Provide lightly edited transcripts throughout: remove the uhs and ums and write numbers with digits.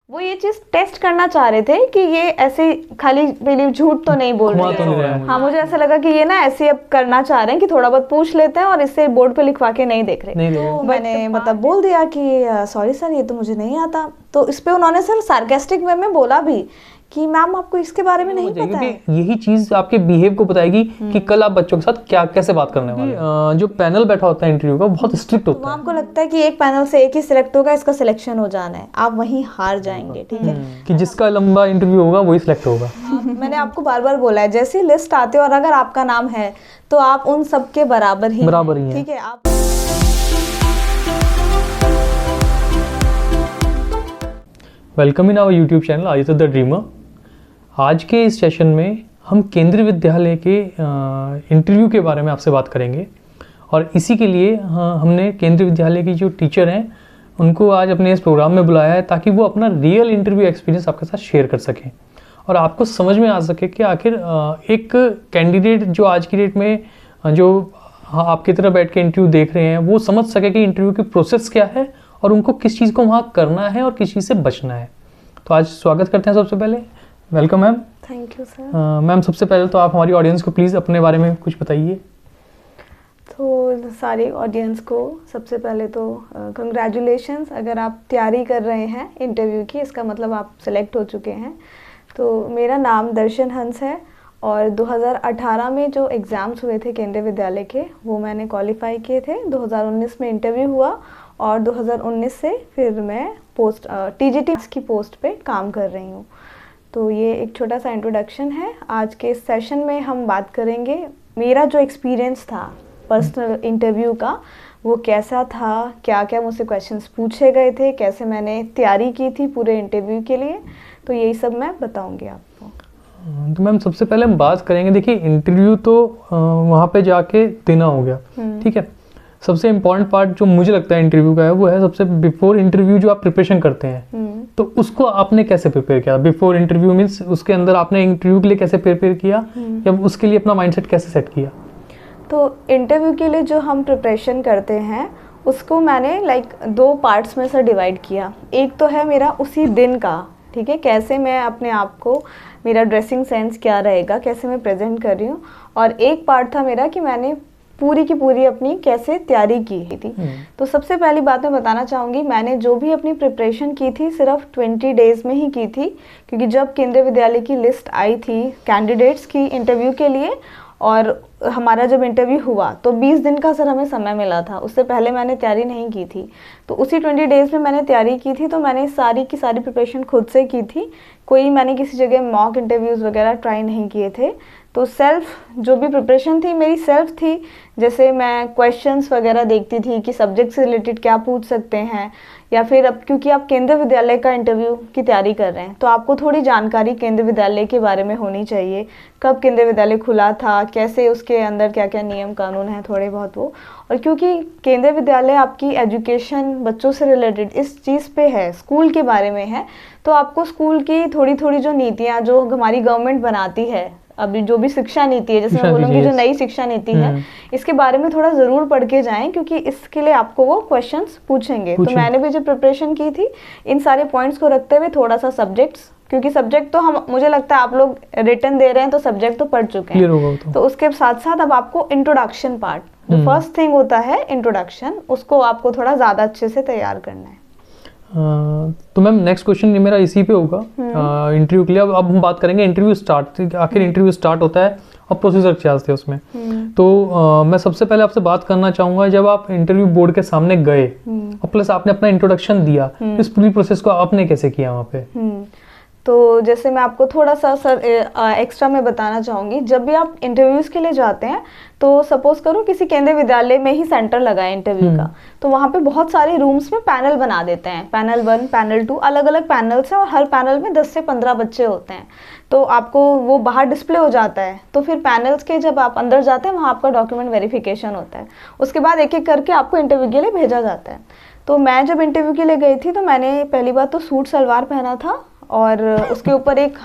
वो ये चीज टेस्ट करना चाह रहे थे कि ये ऐसे खाली बिलीव झूठ तो नहीं बोल रहे हैं। हाँ, मुझे ऐसा लगा कि ये ना ऐसे अब करना चाह रहे हैं कि थोड़ा बहुत पूछ लेते हैं और इससे बोर्ड पे लिखवा के नहीं देख रहे। तो मैंने मतलब बोल दिया कि सॉरी सर, ये तो मुझे नहीं आता। तो इस पे उन्होंने सर सार्केस्टिक वे में बोला भी कि मैम आपको इसके बारे में नहीं पता है। यही चीज आपके बिहेव को बताएगी कि कल आप बच्चों के साथ क्या कैसे बात करने वाले हैं। जो पैनल बैठा होता है इंटरव्यू का बहुत स्ट्रिक्ट होता है। तो आपको लगता है कि एक पैनल से एक ही सिलेक्ट होगा, इसका सिलेक्शन हो जाना है, आप वहीं हार जाएंगे। ठीक है, कि जिसका लंबा इंटरव्यू होगा वही सिलेक्ट होगा। मैंने आपको बार बार बोला है, जैसी लिस्ट आती है और अगर आपका नाम है तो आप उन सबके बराबर ही हैं। ठीक है, आप welcome in our YouTube channel Aditya the dreamer. आज के इस सेशन में हम केंद्रीय विद्यालय के इंटरव्यू के बारे में आपसे बात करेंगे और इसी के लिए हमने केंद्रीय विद्यालय की जो टीचर हैं उनको आज अपने इस प्रोग्राम में बुलाया है ताकि वो अपना रियल इंटरव्यू एक्सपीरियंस आपके साथ शेयर कर सकें और आपको समझ में आ सके कि आखिर एक कैंडिडेट जो आज की डेट में जो आपकी तरह बैठ के इंटरव्यू देख रहे हैं वो समझ सके कि इंटरव्यू की प्रोसेस क्या है और उनको किस चीज़ को वहाँ करना है और किस चीज़ से बचना है। तो आज स्वागत करते हैं सबसे पहले। Welcome ma'am. Thank you sir. Ma'am, सबसे पहले तो आप हमारी ऑडियंस को प्लीज़ अपने बारे में कुछ बताइए। तो सारी ऑडियंस को सबसे पहले तो कंग्रेचुलेशंस, अगर आप तैयारी कर रहे हैं इंटरव्यू की, इसका मतलब आप सेलेक्ट हो चुके हैं। तो मेरा नाम दर्शन हंस है और 2018 में जो एग्ज़ाम्स हुए थे केंद्रीय विद्यालय के वो मैंने क्वालिफाई किए थे। 2019 में इंटरव्यू हुआ और 2019 से फिर मैं पोस्ट टीजीटी की पोस्ट पे काम कर रही हूँ। तो ये एक छोटा सा इंट्रोडक्शन है। आज के इस सेशन में हम बात करेंगे मेरा जो एक्सपीरियंस था पर्सनल इंटरव्यू का, वो कैसा था, क्या क्या मुझसे क्वेश्चंस पूछे गए थे, कैसे मैंने तैयारी की थी पूरे इंटरव्यू के लिए। तो यही सब मैं बताऊंगी आपको। तो मैम, सबसे पहले हम बात करेंगे, देखिए इंटरव्यू तो वहाँ पे जाके देना हो गया, ठीक है। सबसे इम्पॉर्टेंट पार्ट जो मुझे लगता है इंटरव्यू का है वो है सबसे बिफोर इंटरव्यू जो आप प्रिपरेशन करते हैं, तो उसको आपने कैसे प्रिपेयर किया? बिफोर इंटरव्यू मीन्स उसके अंदर आपने इंटरव्यू के लिए कैसे प्रिपेयर किया या उसके लिए अपना माइंडसेट कैसे सेट किया? तो इंटरव्यू के लिए जो हम प्रिपरेशन करते हैं उसको मैंने दो पार्ट्स में से डिवाइड किया। एक तो है मेरा उसी दिन का, ठीक है, कैसे मैं अपने आप को, मेरा ड्रेसिंग सेंस क्या रहेगा, कैसे मैं प्रेजेंट कर रही हूँ, और एक पार्ट था मेरा कि मैंने पूरी की पूरी अपनी कैसे तैयारी की थी। तो सबसे पहली बात मैं बताना चाहूँगी, मैंने जो भी अपनी प्रिपरेशन की थी सिर्फ 20 डेज़ में ही की थी, क्योंकि जब केंद्रीय विद्यालय की लिस्ट आई थी कैंडिडेट्स की इंटरव्यू के लिए और हमारा जब इंटरव्यू हुआ तो 20 दिन का सर हमें समय मिला था, उससे पहले मैंने तैयारी नहीं की थी। तो उसी 20 डेज़ में मैंने तैयारी की थी। तो मैंने सारी की सारी प्रिपरेशन खुद से की थी, कोई मैंने किसी जगह मॉक इंटरव्यूज़ वगैरह ट्राई नहीं किए थे। तो सेल्फ जो भी प्रिपरेशन थी मेरी सेल्फ थी। जैसे मैं क्वेश्चंस वगैरह देखती थी कि सब्जेक्ट से रिलेटेड क्या पूछ सकते हैं, या फिर अब क्योंकि आप केंद्रीय विद्यालय का इंटरव्यू की तैयारी कर रहे हैं तो आपको थोड़ी जानकारी केंद्रीय विद्यालय के बारे में होनी चाहिए, कब केंद्रीय विद्यालय खुला था, कैसे उसके अंदर क्या क्या नियम कानून हैं, थोड़े बहुत वो। और क्योंकि केंद्रीय विद्यालय आपकी एजुकेशन बच्चों से रिलेटेड इस चीज़ पे है, स्कूल के बारे में है, तो आपको स्कूल की थोड़ी थोड़ी जो नीतियाँ जो हमारी गवर्नमेंट बनाती है, अभी जो भी शिक्षा नीति है, जैसे मैं बोलूँगी जो नई शिक्षा नीति है, इसके बारे में थोड़ा ज़रूर पढ़ के जाएं, क्योंकि इसके लिए आपको वो क्वेश्चंस पूछेंगे। तो मैंने भी जो प्रिपरेशन की थी इन सारे पॉइंट्स को रखते हुए थोड़ा सा सब्जेक्ट्स, क्योंकि सब्जेक्ट तो हम, मुझे लगता है आप लोग रिटर्न दे रहे हैं तो सब्जेक्ट तो पढ़ चुके हैं, तो उसके साथ साथ अब आपको इंट्रोडक्शन पार्ट, जो फर्स्ट थिंग होता है इंट्रोडक्शन, उसको आपको थोड़ा ज़्यादा अच्छे से तैयार करना है। तो मैम नेक्स्ट क्वेश्चन मेरा इसी पे होगा इंटरव्यू के लिए। अब हम बात करेंगे इंटरव्यू स्टार्ट, आखिर इंटरव्यू स्टार्ट होता है और प्रोसीजर क्या थे उसमें। तो मैं सबसे पहले आपसे बात करना चाहूँगा, जब आप इंटरव्यू बोर्ड के सामने गए और प्लस आपने अपना इंट्रोडक्शन दिया, इस पूरी प्रोसेस को आपने कैसे किया वहाँ पे? तो जैसे मैं आपको थोड़ा सा सर एक्स्ट्रा में बताना चाहूँगी, जब भी आप इंटरव्यूज़ के लिए जाते हैं तो सपोज करो किसी केंद्रीय विद्यालय में ही सेंटर लगा है इंटरव्यू का, तो वहाँ पे बहुत सारे रूम्स में पैनल बना देते हैं, पैनल 1, पैनल 2, अलग अलग पैनल्स हैं और हर पैनल में 10 से 15 बच्चे होते हैं। तो आपको वो बाहर डिस्प्ले हो जाता है, तो फिर पैनल्स के जब आप अंदर जाते हैं वहाँ आपका डॉक्यूमेंट वेरिफिकेशन होता है, उसके बाद एक एक करके आपको इंटरव्यू के लिए भेजा जाता है। तो मैं जब इंटरव्यू के लिए गई थी तो मैंने पहली बात तो सूट सलवार पहना था और उसके ऊपर एक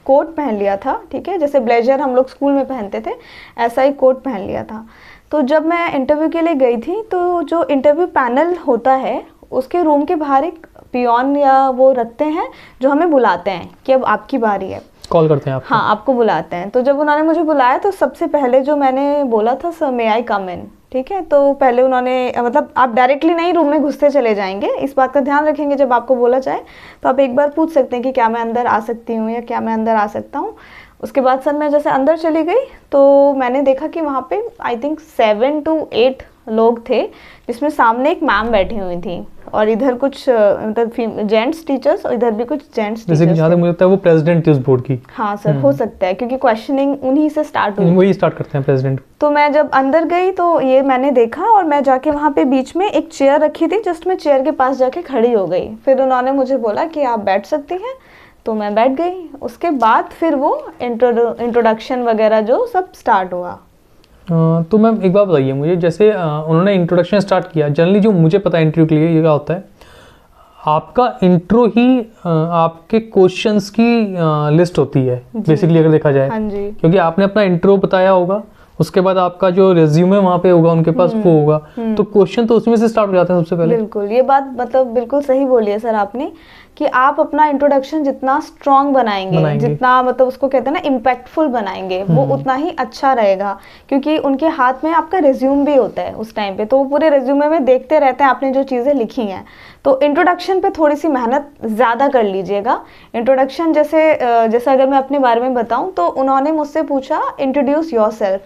कोट पहन लिया था, ठीक है, जैसे ब्लेजर हम लोग स्कूल में पहनते थे ऐसा ही कोट पहन लिया था। तो जब मैं इंटरव्यू के लिए गई थी तो जो इंटरव्यू पैनल होता है उसके रूम के बाहर एक पियोन या वो रखते हैं जो हमें बुलाते हैं कि अब आपकी बारी है, कॉल करते हैं आपको। हाँ, आपको बुलाते हैं। तो जब उन्होंने मुझे बुलाया तो सबसे पहले जो मैंने बोला था, सर मे आई कम इन, ठीक है। तो पहले उन्होंने, मतलब आप डायरेक्टली नहीं रूम में घुसते चले जाएंगे, इस बात का ध्यान रखेंगे जब आपको बोला जाए तो आप एक बार पूछ सकते हैं कि क्या मैं अंदर आ सकती हूँ या क्या मैं अंदर आ सकता हूँ। उसके बाद सर मैं जैसे अंदर चली गई तो मैंने देखा कि वहाँ पे आई थिंक 7 to 8 लोग थे, जिसमें सामने एक मैम बैठी हुई थी और इधर कुछ मतलब जेंट्स टीचर्स और इधर भी कुछ जेंट्स टीचर्स। जैसे जहाँ तक मुझे लगता है वो प्रेसिडेंट थी उस बोर्ड की। हाँ सर, हो सकता है क्योंकि क्वेश्चनिंग उन्हीं से स्टार्ट हुई, वही स्टार्ट करते हैं प्रेसिडेंट। तो मैं जब अंदर गई तो ये मैंने देखा और मैं जाके वहाँ पे बीच में एक चेयर रखी थी, जस्ट मैं चेयर के पास जाके खड़ी हो गई। फिर उन्होंने मुझे बोला कि आप बैठ सकती हैं, तो मैं बैठ गई। उसके बाद फिर वो इंट्रोडक्शन वगैरह जो सब स्टार्ट हुआ। तो मैम एक बात बताइए मुझे, जैसे उन्होंने इंट्रोडक्शन स्टार्ट किया, जनरली जो मुझे पता है इंटरव्यू के लिए ये क्या होता है, आपका इंट्रो ही आपके क्वेश्चंस की लिस्ट होती है बेसिकली, अगर देखा जाए। हाँ जी। क्योंकि आपने अपना इंट्रो बताया होगा, उसके बाद आपका जो रिज्यूमे वहाँ पे होगा उनके पास वो होगा, तो क्वेश्चन तो उसमें से स्टार्ट हो जाते हैं सबसे पहले। बिल्कुल, ये बात मतलब बिल्कुल सही बोली है सर आपने कि आप अपना इंट्रोडक्शन जितना स्ट्रॉन्ग बनाएंगे, जितना मतलब उसको कहते हैं ना इम्पैक्टफुल बनाएंगे, वो उतना ही अच्छा रहेगा। क्योंकि उनके हाथ में आपका रिज्यूम भी होता है उस टाइम पे, तो वो पूरे रिज्यूमे में देखते रहते हैं आपने जो चीज़ें लिखी हैं। तो इंट्रोडक्शन पे थोड़ी सी मेहनत ज़्यादा कर लीजिएगा। इंट्रोडक्शन जैसे अगर मैं अपने बारे में बताऊँ तो उन्होंने मुझसे पूछा इंट्रोड्यूस योरसेल्फ,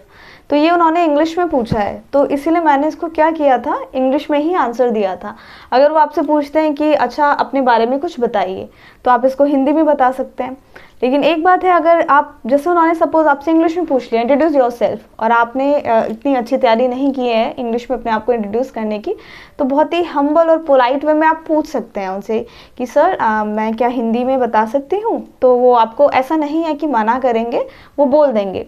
तो ये उन्होंने इंग्लिश में पूछा है, तो इसीलिए मैंने इसको क्या किया था, इंग्लिश में ही आंसर दिया था। अगर वो आपसे पूछते हैं कि अच्छा अपने बारे में कुछ बताइए, तो आप इसको हिंदी में बता सकते हैं। लेकिन एक बात है, अगर आप जैसे उन्होंने सपोज आपसे इंग्लिश में पूछ लिया इंट्रोड्यूस योरसेल्फ, और आपने इतनी अच्छी तैयारी नहीं की है इंग्लिश में अपने आप को इंट्रोड्यूस करने की, तो बहुत ही हम्बल और पोलाइट वे में आप पूछ सकते हैं उनसे कि सर मैं क्या हिंदी में बता सकती हूँ। तो वो आपको ऐसा नहीं है कि मना करेंगे, वो बोल देंगे।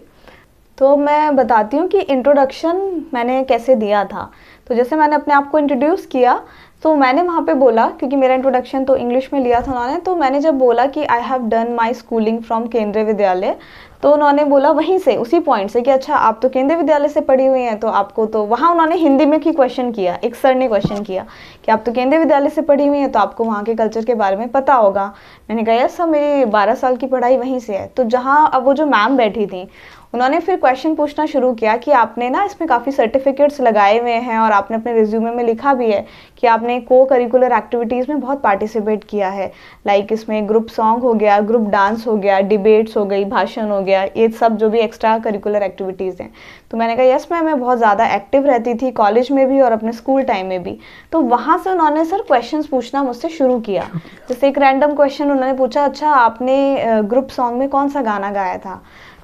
तो मैं बताती हूँ कि इंट्रोडक्शन मैंने कैसे दिया था। तो जैसे मैंने अपने आप को इंट्रोड्यूस किया, तो मैंने वहाँ पे बोला, क्योंकि मेरा इंट्रोडक्शन तो इंग्लिश में लिया था उन्होंने, तो मैंने जब बोला कि I have done my schooling from केंद्रीय विद्यालय, तो उन्होंने बोला वहीं से उसी पॉइंट से कि अच्छा आप तो केंद्रीय विद्यालय से पढ़ी हुई हैं, तो आपको तो वहाँ उन्होंने हिंदी में की क्वेश्चन किया, एक सर ने क्वेश्चन किया कि आप तो केंद्रीय विद्यालय से पढ़ी हुई हैं, तो आपको वहाँ के कल्चर के बारे में पता होगा। मैंने कहा यस सर, मेरी 12 साल की पढ़ाई वहीं से है। तो जहाँ अब वो जो मैम बैठी थी, उन्होंने फिर क्वेश्चन पूछना शुरू किया कि आपने ना इसमें काफ़ी सर्टिफिकेट्स लगाए हुए हैं और आपने अपने रिज्यूमे में लिखा भी है कि आपने को करिकुलर एक्टिविटीज़ में बहुत पार्टिसिपेट किया है, लाइक इसमें ग्रुप सॉन्ग हो गया, ग्रुप डांस हो गया, डिबेट्स हो गई, भाषण हो गया, ये सब जो भी एक्स्ट्रा करिकुलर एक्टिविटीज़ हैं। तो मैंने कहा यस मैम, मैं बहुत ज़्यादा एक्टिव रहती थी कॉलेज में भी और अपने स्कूल टाइम में भी। तो वहाँ से उन्होंने सर क्वेश्चन पूछना मुझसे शुरू किया। जैसे एक रैंडम क्वेश्चन उन्होंने पूछा, अच्छा आपने ग्रुप सॉन्ग में कौन सा गाना गाया था।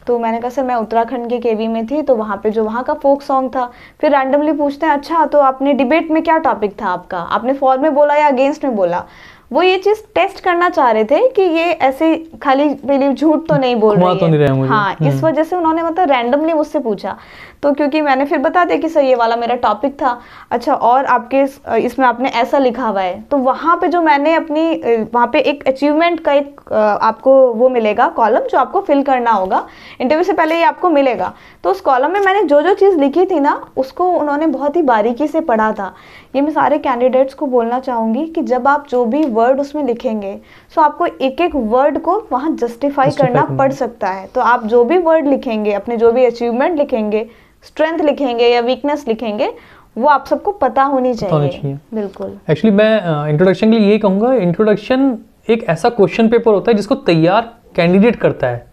तो मैंने कहा सर मैं उत्तराखंड के केवी में थी, तो वहाँ पे जो वहाँ का फोक सॉन्ग था। फिर रैंडमली पूछते हैं अच्छा तो आपने डिबेट में क्या टॉपिक था आपका, आपने फॉर में बोला या अगेंस्ट में बोला। वो ये चीज़ टेस्ट करना चाह रहे थे कि ये ऐसे खाली पहले झूठ तो नहीं बोल रही है। हाँ, इस वजह से उन्होंने मतलब रैंडमली मुझसे पूछा। तो क्योंकि मैंने फिर बता दिया कि सर ये वाला मेरा टॉपिक था, अच्छा और आपके इसमें आपने ऐसा लिखा हुआ है। तो वहाँ पे जो मैंने अपनी वहाँ पे एक अचीवमेंट का एक आपको वो मिलेगा कॉलम, जो आपको फिल करना होगा इंटरव्यू से पहले, ये आपको मिलेगा। तो उस कॉलम में मैंने जो जो चीज़ लिखी थी ना, उसको उन्होंने बहुत ही बारीकी से पढ़ा था। ये मैं सारे कैंडिडेट्स को बोलना चाहूँगी कि जब आप जो भी वर्ड उसमें लिखेंगे, सो आपको एक एक वर्ड को वहाँ जस्टिफाई करना पड़ सकता है। तो आप जो भी वर्ड लिखेंगे, अपने जो भी अचीवमेंट लिखेंगे, स्ट्रेंथ लिखेंगे या वीकनेस लिखेंगे, वो आप सबको पता होनी चाहिए। बिल्कुल। एक्चुअली मैं इंट्रोडक्शन के लिए ये कहूँगा, इंट्रोडक्शन एक ऐसा क्वेश्चन पेपर होता है जिसको तैयार कैंडिडेट करता है।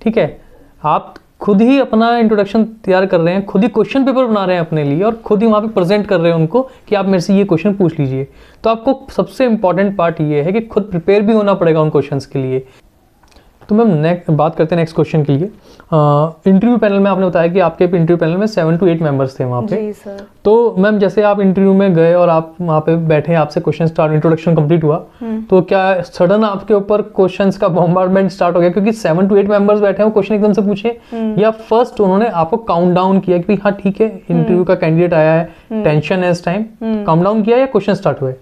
ठीक है, आप खुद ही अपना इंट्रोडक्शन तैयार कर रहे हैं, खुद ही क्वेश्चन पेपर बना रहे हैं अपने लिए और खुद ही वहाँ पे प्रेजेंट कर रहे हैं उनको कि आप मेरे से ये क्वेश्चन पूछ लीजिए। तो आपको सबसे इंपॉर्टेंट पार्ट ये है कि खुद प्रिपेयर भी होना पड़ेगा उन क्वेश्चंस के लिए। तो मैम बात करते हैं नेक्स्ट क्वेश्चन के लिए। इंटरव्यू पैनल में आपने बताया कि आपके इंटरव्यू पैनल में 7 to 8 मेंबर्स थे वहाँ पे। जी सर। तो मैम जैसे आप इंटरव्यू में गए और आप वहाँ पे बैठे, आपसे क्वेश्चन स्टार्ट, इंट्रोडक्शन कंप्लीट हुआ, तो क्या सडन आपके ऊपर क्वेश्चंस का बॉम्बार्डमेंट स्टार्ट हो गया क्योंकि 7 to 8 मेंबर्स बैठे हैं, वो क्वेश्चन एकदम से पूछे, या फर्स्ट उन्होंने आपको काउंट डाउन किया कि हाँ ठीक है इंटरव्यू का कैंडिडेट आया है, टेंशन है इस टाइम, काउंट डाउन किया या क्वेश्चन स्टार्ट हुए?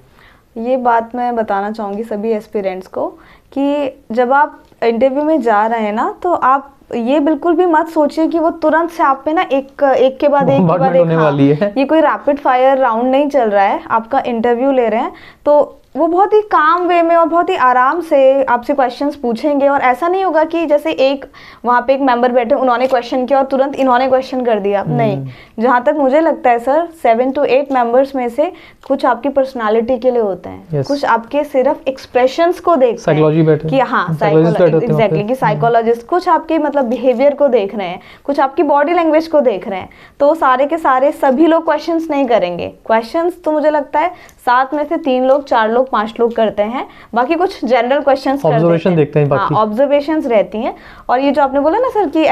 ये बात मैं बताना चाहूँगी सभी एस्पिरेंट्स को कि जब आप इंटरव्यू में जा रहे हैं ना, तो आप ये बिल्कुल भी मत सोचिए कि वो तुरंत से आप पे ना एक के बाद एक के बाद एक, वाली है। ये कोई रैपिड फायर राउंड नहीं चल रहा है, आपका इंटरव्यू ले रहे हैं, तो वो बहुत ही काम वे में और बहुत ही आराम से आपसे क्वेश्चंस पूछेंगे। और ऐसा नहीं होगा कि जैसे एक वहाँ पे एक मेंबर बैठे, उन्होंने क्वेश्चन किया और तुरंत इन्होंने क्वेश्चन कर दिया, नहीं। जहाँ तक मुझे लगता है सर, 7 to 8 मेंबर्स में से कुछ आपकी पर्सनालिटी के लिए होते हैं, कुछ आपके सिर्फ एक्सप्रेशंस को देखते हैं कि हाँ एग्जैक्टली कि साइकोलॉजिस्ट कुछ आपके मतलब बिहेवियर को देख रहे हैं, कुछ आपकी बॉडी लैंग्वेज को देख रहे हैं। तो सारे के सारे सभी लोग क्वेश्चंस नहीं करेंगे। क्वेश्चंस तो मुझे लगता है 7 में से 3 लोग, 4 लोग, 5 लोग करते हैं, बाकी कुछ जनरल क्वेश्चंस ऑब्जर्वेशन देखते हैं, बाकी ऑब्जर्वेशंस रहती हैं। और ये जो आपने बोला ना सर कि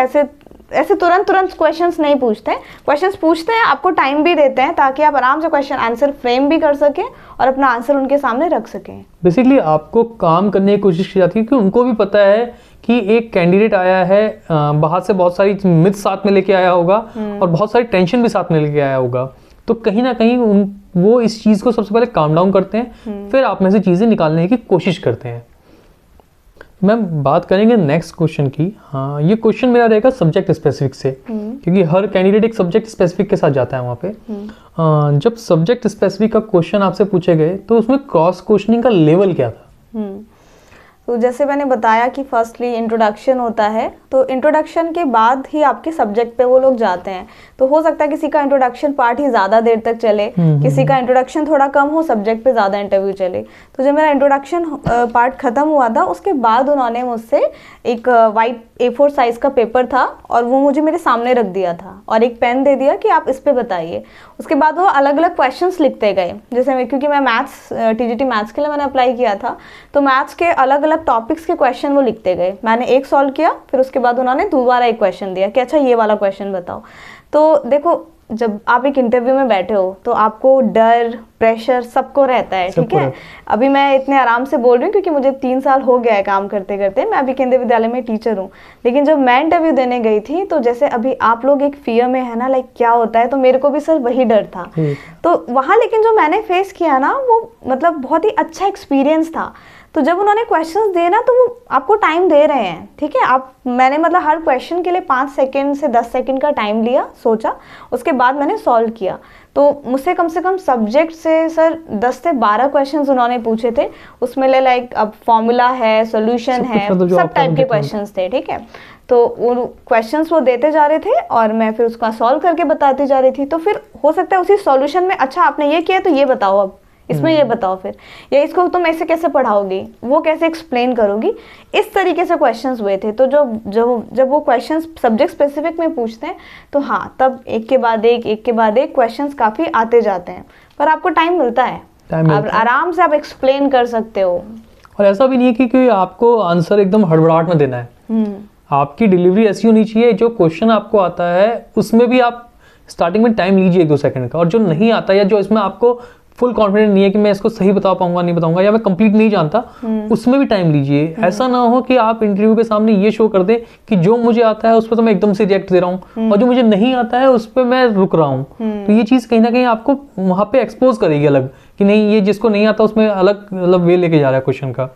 ऐसे तुरंत क्वेश्चंस नहीं पूछते, क्वेश्चंस पूछते हैं, आपको टाइम भी देते हैं ताकि आप आराम से क्वेश्चन आंसर फ्रेम भी कर सकें और अपना आंसर उनके सामने रख सकें। बेसिकली आपको काम करने की कोशिश की जाती है क्योंकि उनको भी पता है कि एक कैंडिडेट आया है, बाहर से बहुत सारी मिथ साथ में लेके आया होगा और बहुत सारी टेंशन भी साथ में लेके आया होगा, तो कहीं ना कहीं वो इस चीज़ को सबसे पहले काम डाउन करते हैं, फिर आप में से चीज़ें निकालने की कोशिश करते हैं। मैम बात करेंगे नेक्स्ट क्वेश्चन की। हाँ, ये क्वेश्चन मेरा रहेगा सब्जेक्ट स्पेसिफिक से, क्योंकि हर कैंडिडेट एक सब्जेक्ट स्पेसिफिक के साथ जाता है वहाँ पे। जब सब्जेक्ट स्पेसिफिक का क्वेश्चन आपसे पूछे गए तो उसमें क्रॉस क्वेश्चनिंग का लेवल क्या था? तो जैसे मैंने बताया कि फर्स्टली इंट्रोडक्शन होता है, तो इंट्रोडक्शन के बाद ही आपके सब्जेक्ट पे वो लोग जाते हैं। तो हो सकता है किसी का इंट्रोडक्शन पार्ट ही ज़्यादा देर तक चले, किसी का इंट्रोडक्शन थोड़ा कम हो, सब्जेक्ट पे ज़्यादा इंटरव्यू चले। तो जब मेरा इंट्रोडक्शन पार्ट ख़त्म हुआ था, उसके बाद उन्होंने मुझसे एक वाइट A4 साइज़ का पेपर था और वो मुझे मेरे सामने रख दिया था और एक पेन दे दिया कि आप इस पे बताइए। उसके बाद वो अलग अलग क्वेश्चंस लिखते गए। जैसे क्योंकि मैं मैथ्स TGT मैथ्स के लिए मैंने अप्लाई किया था, तो मैथ्स के अलग अलग टॉपिक्स के क्वेश्चन वो लिखते गए। मैंने एक सॉल्व किया, फिर उसके बाद उन्होंने दोबारा एक क्वेश्चन दिया कि अच्छा ये वाला क्वेश्चन बताओ। तो देखो, जब आप एक इंटरव्यू में बैठे हो तो आपको डर, प्रेशर सबको रहता है, ठीक है। अभी मैं इतने आराम से बोल रही हूँ क्योंकि मुझे 3 साल हो गया है काम करते करते, मैं अभी केंद्रीय विद्यालय में टीचर हूँ। लेकिन जब मैं इंटरव्यू देने गई थी, तो जैसे अभी आप लोग एक फियर में है ना, लाइक क्या होता है, तो मेरे को भी सर वही डर था। तो वहाँ लेकिन जो मैंने फेस किया ना, वो मतलब बहुत ही अच्छा एक्सपीरियंस था। तो जब उन्होंने क्वेश्चंस दिए ना, तो वो आपको टाइम दे रहे हैं, ठीक है। मैंने मतलब हर क्वेश्चन के लिए 5 सेकंड से 10 सेकंड का टाइम लिया, सोचा, उसके बाद मैंने सॉल्व किया। तो मुझसे कम से कम सब्जेक्ट से सर 10 से 12 क्वेश्चंस उन्होंने पूछे थे। उसमें लाइक अब फॉर्मूला है, सोल्यूशन है, सब टाइप के क्वेश्चंस थे, ठीक है। तो वो क्वेश्चंस वो देते जा रहे थे और मैं फिर उसका सॉल्व करके बताती जा रही थी। तो फिर हो सकता है उसी सॉल्यूशन में, अच्छा आपने ये किया तो ये बताओ, अब इसमें ये बताओ फिर, या इसको तुम ऐसे कैसे पढ़ाओगी, वो कैसे एक्सप्लेन करोगी, इस तरीके से क्वेश्चंस हुए थे। तो जब वो क्वेश्चंस सब्जेक्ट स्पेसिफिक में पूछते हैं, तो हाँ, तब एक के बाद एक क्वेश्चंस काफ़ी आते जाते हैं, पर आपको टाइम मिलता है, आराम से आप एक्सप्लेन कर सकते हो। और ऐसा भी नहीं है कि आपको आंसर एकदम हड़बड़ाहट में देना है। आपकी डिलीवरी ऐसी होनी चाहिए, जो क्वेश्चन आपको आता है उसमें भी आप स्टार्टिंग में टाइम लीजिए 1-2 सेकंड का, और जो नहीं आता या जो इसमें आपको फुल कॉन्फिडेंट नहीं है कि मैं इसको सही बता पाऊंगा, नहीं बताऊंगा, या मैं कंप्लीट नहीं जानता, उसमें भी टाइम लीजिए। ऐसा ना हो कि आप इंटरव्यू के सामने ये शो कर दे कि जो मुझे आता है उस पर तो मैं एकदम से रिएक्ट दे रहा हूँ, और जो मुझे नहीं आता है उस पर मैं रुक रहा हूँ। तो ये चीज़ कहीं ना कहीं आपको वहाँ पे एक्सपोज करेगी अलग, कि नहीं, ये जिसको नहीं आता उसमें अलग मतलब वे लेके जा रहा है क्वेश्चन का।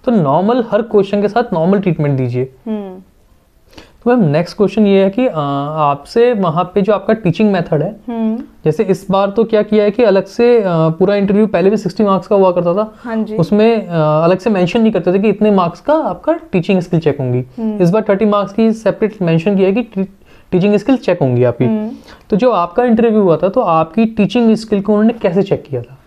तो नॉर्मल हर क्वेश्चन के साथ नॉर्मल ट्रीटमेंट दीजिए। तो मैम नेक्स्ट क्वेश्चन ये है कि आपसे वहाँ पे जो आपका टीचिंग मेथड है, जैसे इस बार तो क्या किया है कि अलग से पूरा इंटरव्यू, पहले भी 60 मार्क्स का हुआ करता था, हाँ जी। उसमें अलग से मेंशन नहीं करते थे कि इतने मार्क्स का आपका टीचिंग स्किल चेक होंगी। इस बार 30 मार्क्स की सेपरेट मेंशन किया है कि टीचिंग स्किल चेक होंगी आपकी। तो जो आपका इंटरव्यू हुआ था, तो आपकी टीचिंग स्किल को उन्होंने कैसे चेक किया था?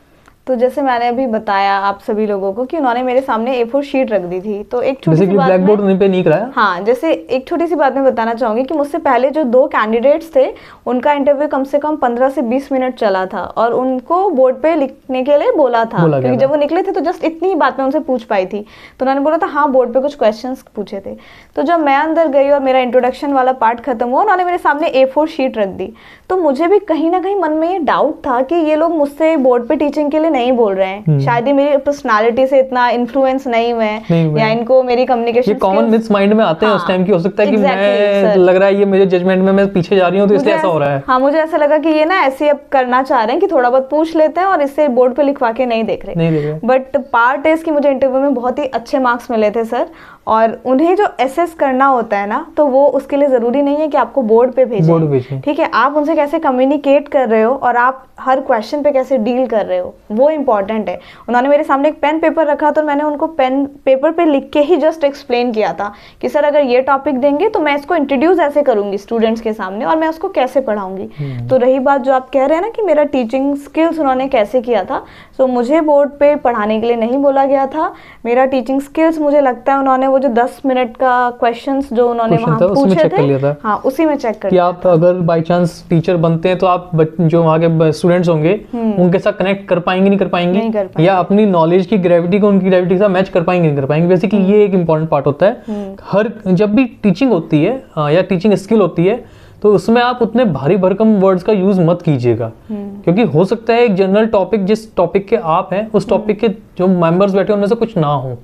तो जैसे मैंने अभी बताया आप सभी लोगों को कि उन्होंने मेरे सामने A4 शीट रख दी थी। तो एक छोटी सी बात, ब्लैक बोर्ड पे नहीं कराया। हाँ, जैसे एक छोटी सी बात मैं बताना चाहूंगी कि मुझसे पहले जो 2 कैंडिडेट्स थे, उनका इंटरव्यू कम से कम 15 से 20 मिनट चला था और उनको बोर्ड पे लिखने के लिए बोला था, क्योंकि जब वो निकले थे तो जस्ट इतनी ही बात मैं उनसे पूछ पाई थी। तो उन्होंने बोला था हाँ, बोर्ड पे कुछ क्वेश्चन पूछे थे। तो जब मैं अंदर गई और मेरा इंट्रोडक्शन वाला पार्ट खत्म हुआ, उन्होंने मेरे सामने A4 शीट रख दी। तो मुझे भी कहीं ना कहीं मन में ये डाउट था कि ये लोग मुझसे बोर्ड पे टीचिंग के लिए नहीं बोल रहे हैं, शायद ही मेरी पर्सनालिटी से इतना इन्फ्लुएंस नहीं हुए हैं, या इनको मेरी कम्युनिकेशन, ये कॉमन मिथ्स माइंड में आते हैं उस टाइम की, हो सकता है कि मैं लग रहा है ये मेरे जजमेंट में मैं पीछे जा रही हूँ तो इसलिए ऐसा हो रहा है। हाँ, मुझे ऐसा लगा कि ये ना ऐसे अब करना चाह रहे हैं कि थोड़ा बहुत पूछ लेते हैं और इससे बोर्ड पे लिखवा के नहीं देख रहे। बट पार्ट इज कि मुझे इंटरव्यू में बहुत ही अच्छे मार्क्स मिले थे सर, और उन्हें जो एसेस करना होता है ना, तो वो उसके लिए ज़रूरी नहीं है कि आपको बोर्ड पे भेजें, ठीक है, आप उनसे कैसे कम्युनिकेट कर रहे हो और आप हर क्वेश्चन पे कैसे डील कर रहे हो, वो इम्पॉर्टेंट है। उन्होंने मेरे सामने एक पेन पेपर रखा तो मैंने उनको पेन पेपर पे लिख के ही जस्ट एक्सप्लेन किया था कि सर अगर ये टॉपिक देंगे तो मैं इसको इंट्रोड्यूस ऐसे करूँगी स्टूडेंट्स के सामने और मैं उसको कैसे पढ़ाऊँगी। तो रही बात जो आप कह रहे हैं ना कि मेरा टीचिंग स्किल्स उन्होंने कैसे किया था, तो मुझे बोर्ड पे पढ़ाने के लिए नहीं बोला गया था। मेरा टीचिंग स्किल्स मुझे लगता है उन्होंने वो जो 10 मिनट का क्वेश्चंस जो उन्होंने वहाँ पूछे थे, हाँ उसी में चेक कर कि आप अगर बाय चांस टीचर बनते हैं तो आप जो वहाँ के स्टूडेंट्स होंगे उनके साथ कनेक्ट कर पाएंगे नहीं कर पाएंगे, या अपनी नॉलेज की ग्रेविटी को उनकी ग्रेविटी के साथ मैच कर पाएंगे नहीं कर पाएंगे। बेसिकली ये एक इम्पॉर्टेंट पार्ट होता है। हर जब भी टीचिंग होती है या टीचिंग स्किल होती है तो उसमें आप उतने भारी भरकम वर्ड्स का यूज मत कीजिएगा, क्योंकि हो सकता है एक जनरल टॉपिक जिस टॉपिक के आप हैं उस टॉपिक के जो मेंबर्स बैठे उनमें से कुछ ना हो,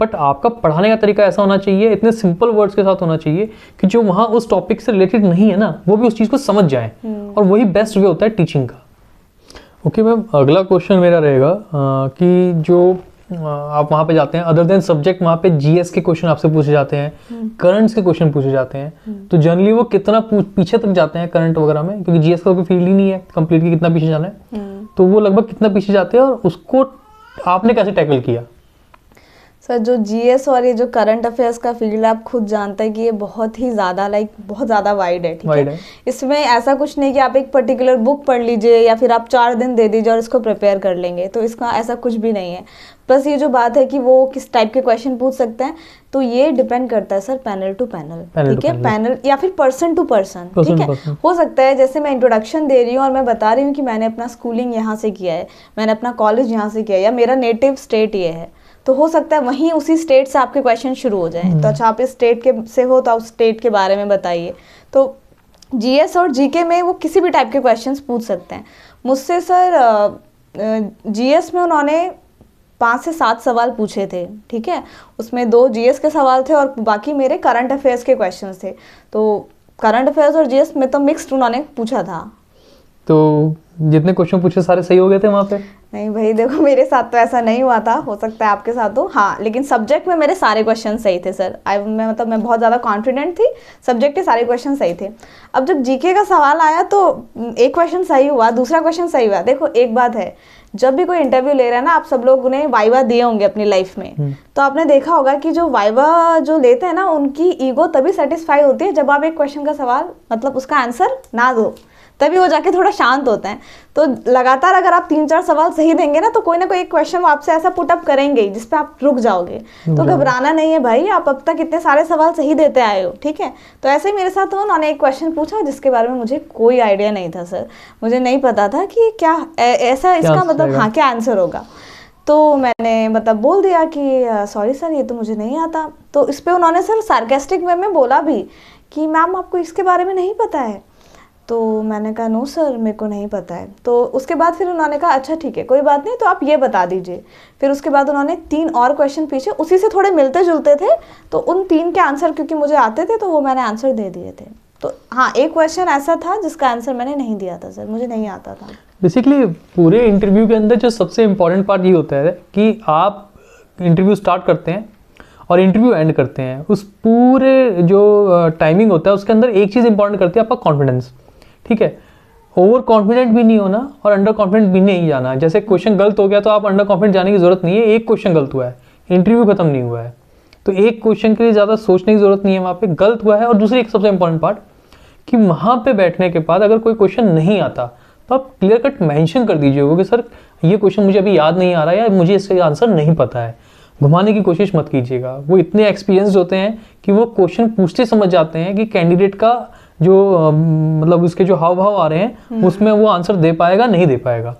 बट आपका पढ़ाने का तरीका ऐसा होना चाहिए, इतने सिंपल वर्ड्स के साथ होना चाहिए कि जो वहाँ उस टॉपिक से रिलेटेड नहीं है ना वो भी उस चीज़ को समझ जाए, और वही बेस्ट वे होता है टीचिंग का। ओके मैम, अगला क्वेश्चन मेरा रहेगा कि जो आप वहाँ पे जाते हैं, अदर देन सब्जेक्ट वहाँ पे जीएस के क्वेश्चन आपसे पूछे जाते हैं, करंट्स के क्वेश्चन पूछे जाते हैं, तो जनरली वो कितना पीछे तक जाते हैं करंट वगैरह में, क्योंकि जीएस का कोई फील्ड ही नहीं है कंप्लीट कि कितना पीछे जाना है, तो वो लगभग कितना पीछे जाते हैं और उसको आपने कैसे टैकल किया? सर जो जीएस और ये जो करंट अफेयर्स का फील्ड आप खुद जानते हैं कि ये बहुत ही ज़्यादा बहुत ज़्यादा वाइड है, ठीक है। इसमें ऐसा कुछ नहीं कि आप एक पर्टिकुलर बुक पढ़ लीजिए या फिर आप 4 दिन दे दीजिए और इसको प्रिपेयर कर लेंगे, तो इसका ऐसा कुछ भी नहीं है। बस ये जो बात है कि वो किस टाइप के क्वेश्चन पूछ सकते हैं, तो ये डिपेंड करता है सर पैनल टू पैनल, ठीक है, पैनल या फिर पर्सन टू पर्सन, ठीक है। हो सकता है जैसे मैं इंट्रोडक्शन दे रही हूँ और मैं बता रही हूँ कि मैंने अपना स्कूलिंग यहाँ से किया है, मैंने अपना कॉलेज यहाँ से किया है, या मेरा नेटिव स्टेट ये है, तो हो सकता है वहीं उसी स्टेट से आपके क्वेश्चन शुरू हो जाएं। तो अच्छा आप इस स्टेट के से हो तो आप स्टेट के बारे में बताइए। तो जीएस और जीके में वो किसी भी टाइप के क्वेश्चंस पूछ सकते हैं मुझसे। सर जीएस में उन्होंने 5 से 7 सवाल पूछे थे, ठीक है, उसमें 2 जीएस के सवाल थे और बाकी मेरे करंट अफेयर्स के क्वेश्चंस थे। तो करंट अफेयर्स और जीएस में तो मिक्स्ड उन्होंने पूछा था। तो जितने क्वेश्चन पूछे सारे सही हो गए थे वहाँ पे? नहीं भाई देखो, मेरे साथ तो ऐसा नहीं हुआ था, हो सकता है आपके साथ हो, हाँ, लेकिन सब्जेक्ट में मेरे सारे क्वेश्चन सही थे सर। मैं बहुत ज़्यादा कॉन्फिडेंट थी, सब्जेक्ट के सारे क्वेश्चन सही थे। अब जब जीके का सवाल आया तो एक क्वेश्चन सही हुआ, दूसरा क्वेश्चन सही हुआ। देखो एक बात है, जब भी कोई इंटरव्यू ले रहा है ना, आप सब लोग उन्हें वाइवा दिए होंगे अपनी लाइफ में, तो आपने देखा होगा कि जो वाइवा जो लेते हैं ना, उनकी ईगो तभी सेटिस्फाई होती है जब आप एक क्वेश्चन का सवाल मतलब उसका आंसर ना दो, तभी वो जाके थोड़ा शांत होते हैं। तो लगातार अगर आप 3-4 सवाल सही देंगे ना, तो कोई ना कोई एक क्वेश्चन वो आपसे ऐसा पुटअप करेंगे ही जिसपे आप रुक जाओगे। तो घबराना नहीं है भाई, आप अब तक इतने सारे सवाल सही देते आए हो, ठीक है। तो ऐसे ही मेरे साथ उन्होंने एक क्वेश्चन पूछा जिसके बारे में मुझे कोई आइडिया नहीं था सर, मुझे नहीं पता था कि क्या ऐसा इसका मतलब हाँ क्या आंसर होगा। तो मैंने मतलब बोल दिया कि सॉरी सर ये तो मुझे नहीं आता। तो इस पर उन्होंने सर सार्केस्टिक वे में बोला भी कि मैम आपको इसके बारे में नहीं पता है। तो मैंने कहा नो सर मेरे को नहीं पता है। तो उसके बाद फिर उन्होंने कहा अच्छा ठीक है कोई बात नहीं, तो आप ये बता दीजिए। फिर उसके बाद उन्होंने 3 और क्वेश्चन पूछे, उसी से थोड़े मिलते जुलते थे, तो उन 3 के आंसर क्योंकि मुझे आते थे तो वो मैंने आंसर दे दिए थे। तो हाँ एक क्वेश्चन ऐसा था जिसका आंसर मैंने नहीं दिया था सर, मुझे नहीं आता था। बेसिकली पूरे इंटरव्यू के अंदर जो सबसे इम्पोर्टेंट पार्ट ये होता है कि आप इंटरव्यू स्टार्ट करते हैं और इंटरव्यू एंड करते हैं, उस पूरे जो टाइमिंग होता है उसके अंदर एक चीज़ इंपॉर्टेंट करती है आपका कॉन्फिडेंस, ठीक है। ओवर कॉन्फिडेंट भी नहीं होना और अंडर कॉन्फिडेंट भी नहीं जाना। जैसे क्वेश्चन गलत हो गया तो आप अंडर कॉन्फिडेंट जाने की जरूरत नहीं है, एक क्वेश्चन गलत हुआ है, इंटरव्यू खत्म नहीं हुआ है, तो एक क्वेश्चन के लिए ज़्यादा सोचने की जरूरत नहीं है, वहाँ पे गलत हुआ है। और दूसरी एक सबसे इंपॉर्टेंट पार्ट कि वहाँ पे बैठने के बाद अगर कोई क्वेश्चन नहीं आता तो आप क्लियर कट मेंशन कर दीजिएगा कि सर ये क्वेश्चन मुझे अभी याद नहीं आ रहा है या मुझे इसका आंसर नहीं पता है। घुमाने की कोशिश मत कीजिएगा। वो इतने एक्सपीरियंस होते हैं कि वो क्वेश्चन पूछते समझ जाते हैं कि कैंडिडेट का जो मतलब उसके जो हाव भाव आ रहे हैं उसमें वो आंसर दे पाएगा नहीं दे पाएगा।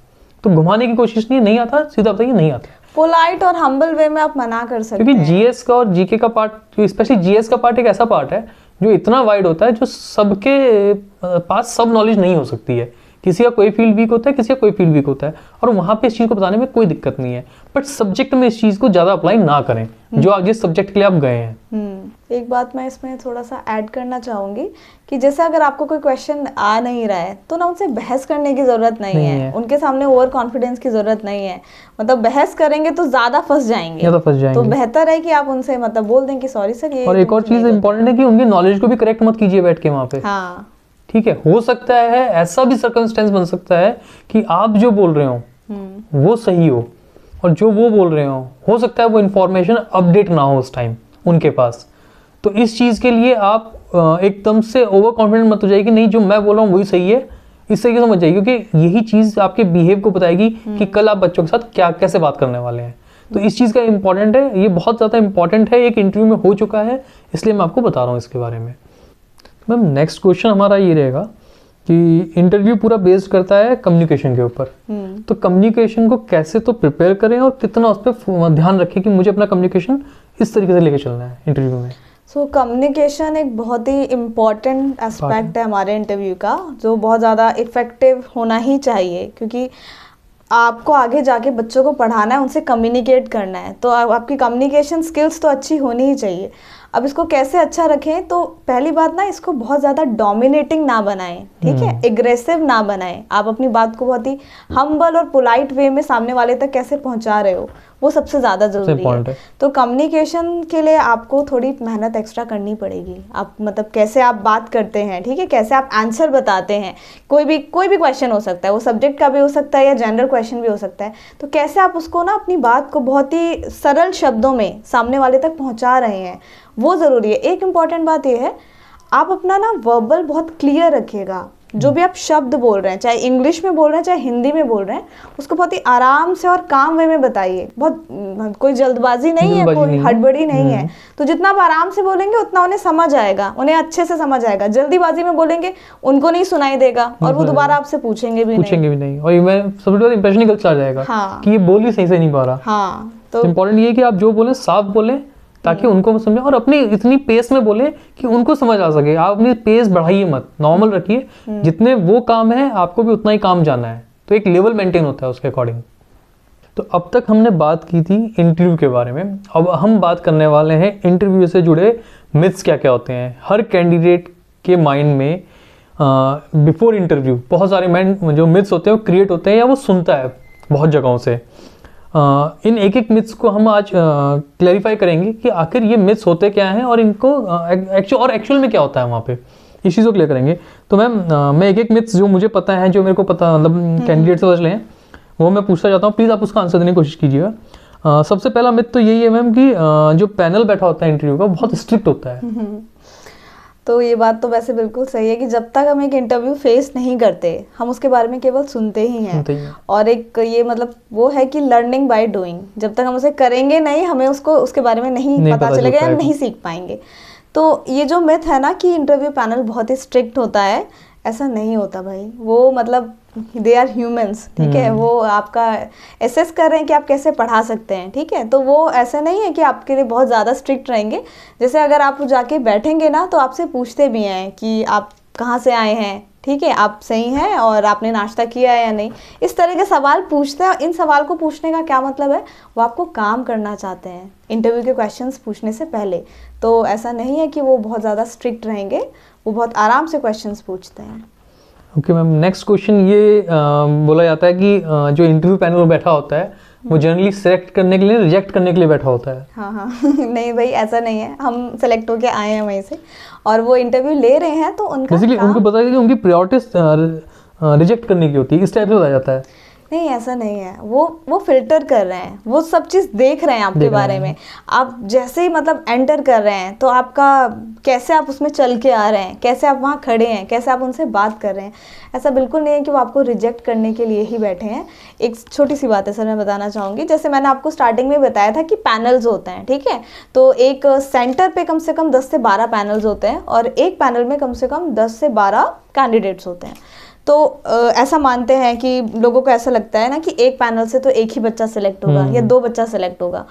तो घुमाने की कोशिश नहीं आता, सीधा बताइए नहीं आता। पोलाइट और हम्बल वे में आप मना कर सकते हैं, क्योंकि जीएस का और जीके का पार्ट, स्पेशली जीएस का पार्ट एक ऐसा पार्ट है जो इतना वाइड होता है जो सबके पास सब नॉलेज नहीं हो सकती है किसी का कोई फील्ड वीक होता है, किसी का कोई फील्ड वीक होता है, और वहाँ पे इस चीज़ को बताने में कोई दिक्कत नहीं है, बट सब्जेक्ट में इस चीज़ को ज़्यादा अप्लाई ना करें जो आप जिस सब्जेक्ट के लिए आप गए हैं। एक बात मैं इसमें थोड़ा सा ऐड करना चाहूँगी कि जैसे अगर आपको कोई क्वेश्चन आ नहीं रहा है तो ना उनसे बहस करने की ज़रूरत नहीं है, उनके सामने ओवर कॉन्फिडेंस की ज़रूरत नहीं है। मतलब बहस करेंगे तो ज़्यादा फंस जाएंगे, तो बेहतर है कि आप उनसे मतलब बोल दें कि सॉरी सर ये। और एक और चीज़ इंपॉर्टेंट है कि उनकी नॉलेज को भी करेक्ट मत कीजिए बैठ के वहाँ पे। हाँ ठीक है, हो सकता है ऐसा भी सर्कमस्टेंस बन सकता है कि आप जो बोल रहे हो वो सही हो, और जो वो बोल रहे हो सकता है वो इन्फॉर्मेशन अपडेट ना हो उस टाइम उनके पास। तो इस चीज़ के लिए आप एकदम से ओवर कॉन्फिडेंट मत हो जाइए कि नहीं जो मैं बोल रहा हूँ वही सही है, इस तरीके से समझ जाइए, क्योंकि यही चीज़ आपके बिहेव को बताएगी कि कल आप बच्चों के साथ क्या कैसे बात करने वाले हैं। तो इस चीज़ का इम्पॉर्टेंट है, ये बहुत ज़्यादा इंपॉर्टेंट है, एक इंटरव्यू में हो चुका है, इसलिए मैं आपको बता रहा हूँ इसके बारे में। मैम नेक्स्ट क्वेश्चन हमारा ये रहेगा कि इंटरव्यू पूरा बेस्ड करता है कम्युनिकेशन के ऊपर, तो कम्युनिकेशन को कैसे तो प्रिपेयर करें और कितना उस पर ध्यान रखें कि मुझे अपना कम्युनिकेशन इस तरीके से लेके चलना है इंटरव्यू में। कम्युनिकेशन एक बहुत ही इम्पॉर्टेंट एस्पेक्ट है हमारे इंटरव्यू का, जो बहुत ज़्यादा इफ़ेक्टिव होना ही चाहिए, क्योंकि आपको आगे जाके बच्चों को पढ़ाना है, उनसे कम्युनिकेट करना है, तो आपकी कम्युनिकेशन स्किल्स तो अच्छी होनी ही चाहिए। अब इसको कैसे अच्छा रखें, तो पहली बात ना इसको बहुत ज़्यादा डोमिनेटिंग ना बनाएं, ठीक है, एग्रेसिव ना बनाएं। आप अपनी बात को बहुत ही हम्बल और पोलाइट वे में सामने वाले तक कैसे पहुंचा रहे हो, वो सबसे ज़्यादा ज़रूरी है। तो कम्युनिकेशन के लिए आपको थोड़ी मेहनत एक्स्ट्रा करनी पड़ेगी। आप मतलब कैसे आप बात करते हैं, ठीक है, कैसे आप आंसर बताते हैं, कोई भी क्वेश्चन हो सकता है, वो सब्जेक्ट का भी हो सकता है या जनरल क्वेश्चन भी हो सकता है, तो कैसे आप उसको ना अपनी बात को बहुत ही सरल शब्दों में सामने वाले तक पहुँचा रहे हैं, वो ज़रूरी है। एक इम्पॉर्टेंट बात यह है, आप अपना ना वर्बल बहुत क्लियर रखिएगा। जो भी आप शब्द बोल रहे हैं, चाहे इंग्लिश में बोल रहे हैं चाहे हिंदी में बोल रहे हैं, उसको बहुत ही आराम से और काम वे में बताइए। बहुत कोई जल्दबाजी नहीं है, कोई हड़बड़ी नहीं है, तो जितना आप आराम से बोलेंगे उतना उन्हें समझ आएगा, उन्हें अच्छे से समझ आएगा। जल्दीबाजी में बोलेंगे उनको नहीं सुनाई देगा और वो दोबारा आपसे पूछेंगे भी नहीं, और मैं सबसे पहले इंप्रेशन ही गलत चला जाएगा। हाँ, कि ये बोल ही सही से नहीं पा रहा। हाँ, तो इम्पोर्टेंट ये है कि आप जो बोले साफ बोले ताकि उनको समझे, और अपनी इतनी पेस में बोले कि उनको समझ आ सके। आप अपनी पेस बढ़ाइए मत, नॉर्मल रखिए, जितने वो काम है आपको भी उतना ही काम जाना है, तो एक लेवल मेंटेन होता है उसके अकॉर्डिंग। तो अब तक हमने बात की थी इंटरव्यू के बारे में, अब हम बात करने वाले हैं इंटरव्यू से जुड़े मिथ्स क्या क्या होते हैं। हर कैंडिडेट के माइंड में बिफोर इंटरव्यू बहुत सारे जो मिथ्स होते हैं वो क्रिएट होते हैं या वो सुनता है बहुत जगहों से। इन एक एक मिथ्स को हम आज क्लैरिफाई करेंगे कि आखिर ये मिथ्स होते क्या हैं और इनको एक्चुअल में क्या होता है वहाँ पे, इस चीज़ को क्लियर करेंगे। तो मैम मैं एक एक मिथ्स जो मुझे पता है, जो मेरे को पता मतलब कैंडिडेट से समझ लें, वो मैं पूछना चाहता हूँ, प्लीज़ आप उसका आंसर देने की कोशिश कीजिएगा। सबसे पहला मिथ तो यही है मैम कि जो पैनल बैठा होता है इंटरव्यू का बहुत स्ट्रिक्ट होता है। तो ये बात तो वैसे बिल्कुल सही है कि जब तक हम एक इंटरव्यू फेस नहीं करते, हम उसके बारे में केवल सुनते ही हैं। और एक ये मतलब वो है कि लर्निंग बाय डूइंग, जब तक हम उसे करेंगे नहीं, हमें उसके बारे में नहीं पता चलेगा या नहीं सीख पाएंगे। तो ये जो मिथ है ना कि इंटरव्यू पैनल बहुत ही स्ट्रिक्ट होता है, ऐसा नहीं होता भाई। वो मतलब दे आर ह्यूमंस, ठीक है, वो आपका एसेस कर रहे हैं कि आप कैसे पढ़ा सकते हैं, ठीक है। तो वो ऐसा नहीं है कि आपके लिए बहुत ज़्यादा स्ट्रिक्ट रहेंगे। जैसे अगर आप जाके बैठेंगे ना तो आपसे पूछते भी हैं कि आप कहाँ से आए हैं, ठीक है, आप सही हैं और आपने नाश्ता किया है या नहीं, इस तरह के सवाल पूछते हैं। इन सवाल को पूछने का क्या मतलब है, वो आपको काम करना चाहते हैं इंटरव्यू के क्वेश्चंस पूछने से पहले। तो ऐसा नहीं है कि वो बहुत ज़्यादा स्ट्रिक्ट रहेंगे, वो बहुत आराम से क्वेश्चंस पूछते हैं। ओके मैम, नेक्स्ट क्वेश्चन ये बोला जाता है कि जो इंटरव्यू पैनल में बैठा होता है वो जनरली सेलेक्ट करने के लिए, रिजेक्ट करने के लिए बैठा होता है। हाँ नहीं भाई, ऐसा नहीं है। हम सेलेक्ट होके आए हैं वहीं से और वो इंटरव्यू ले रहे हैं, तो उनका उनको पता है कि उनकी प्रायोरिटी रिजेक्ट करने की होती है, इस टाइप से बताया जाता है। नहीं, ऐसा नहीं है। वो फिल्टर कर रहे हैं, वो सब चीज़ देख रहे हैं आपके बारे में। आप जैसे ही मतलब एंटर कर रहे हैं तो आपका कैसे आप उसमें चल के आ रहे हैं, कैसे आप वहाँ खड़े हैं, कैसे आप उनसे बात कर रहे हैं। ऐसा बिल्कुल नहीं है कि वो आपको रिजेक्ट करने के लिए ही बैठे हैं। एक छोटी सी बात है सर, मैं बताना चाहूँगी। जैसे मैंने आपको स्टार्टिंग में बताया था कि पैनल्स होते हैं, ठीक है, तो एक सेंटर पे कम से कम 10 से 12 पैनल्स होते हैं और एक पैनल में कम से कम 10 से 12 कैंडिडेट्स होते हैं। तो ऐसा मानते हैं कि लोगों को ऐसा लगता है ना कि एक पैनल से तो एक ही बच्चा सेलेक्ट होगा या 2 बच्चा सेलेक्ट होगा।